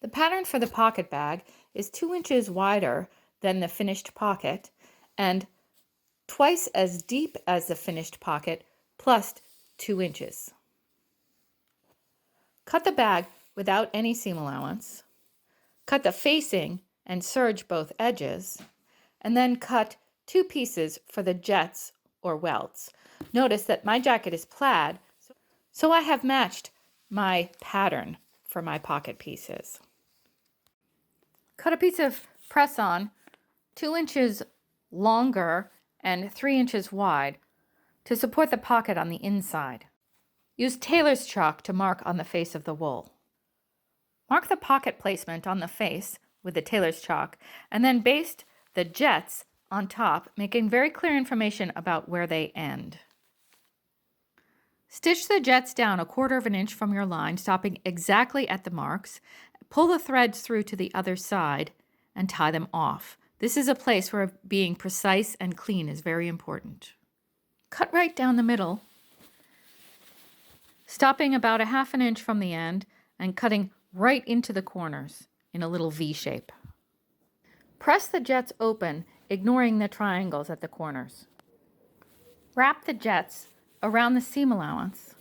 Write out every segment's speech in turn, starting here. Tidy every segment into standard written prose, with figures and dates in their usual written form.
The pattern for the pocket bag is 2 inches wider than the finished pocket and twice as deep as the finished pocket plus 2 inches. Cut the bag without any seam allowance. Cut the facing and serge both edges, and then cut 2 pieces for the jets or welts. Notice that my jacket is plaid, so I have matched my pattern for my pocket pieces. Cut a piece of press-on 2 inches longer and 3 inches wide to support the pocket on the inside. Use tailor's chalk to mark on the face of the wool. Mark the pocket placement on the face with the tailor's chalk, and then baste the jets on top, making very clear information about where they end. Stitch the jets down 1/4 inch from your line, stopping exactly at the marks. Pull the threads through to the other side and tie them off. This is a place where being precise and clean is very important. Cut right down the middle, stopping about 1/2 inch from the end and cutting right into the corners in a little V shape. Press the jets open, ignoring the triangles at the corners. Wrap the jets around the seam allowance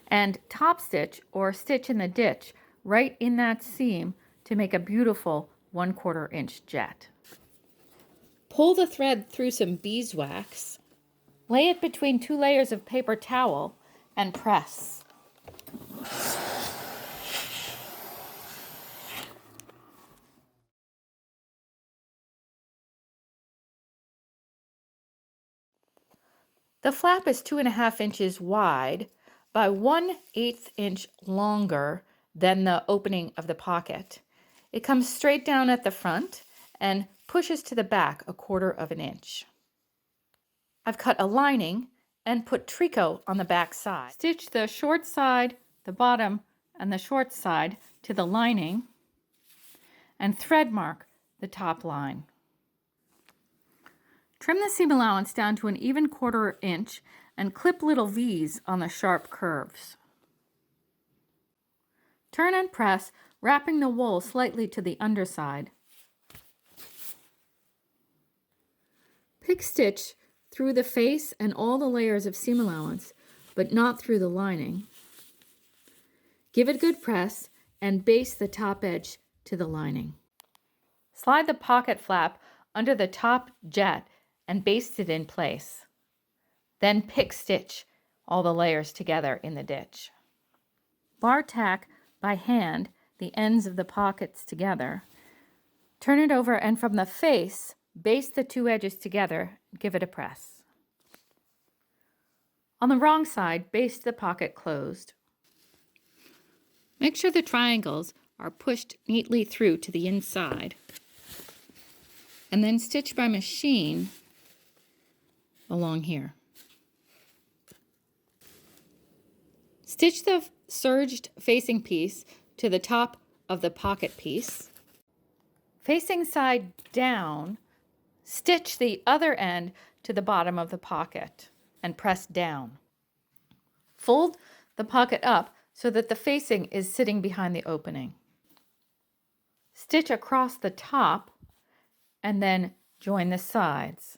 and top stitch or stitch in the ditch right in that seam to make a beautiful 1/4 inch jet. Pull the thread through some beeswax, lay it between 2 layers of paper towel, and press. The flap is 2.5 inches wide by 1/8 inch longer than the opening of the pocket. It comes straight down at the front and pushes to the back 1/4 inch. I've cut a lining and put tricot on the back side. Stitch the short side, the bottom, and the short side to the lining and thread mark the top line. Trim the seam allowance down to an even 1/4 inch and clip little V's on the sharp curves. Turn and press, wrapping the wool slightly to the underside. Pick stitch through the face and all the layers of seam allowance, but not through the lining. Give it a good press and baste the top edge to the lining. Slide the pocket flap under the top jet and baste it in place. Then pick stitch all the layers together in the ditch. Bar tack by hand the ends of the pockets together. Turn it over and from the face, baste the 2 edges together and give it a press. On the wrong side, baste the pocket closed. Make sure the triangles are pushed neatly through to the inside, and then stitch by machine along here. Stitch the serged facing piece to the top of the pocket piece. Facing side down, stitch the other end to the bottom of the pocket and press down. Fold the pocket up so that the facing is sitting behind the opening. Stitch across the top and then join the sides.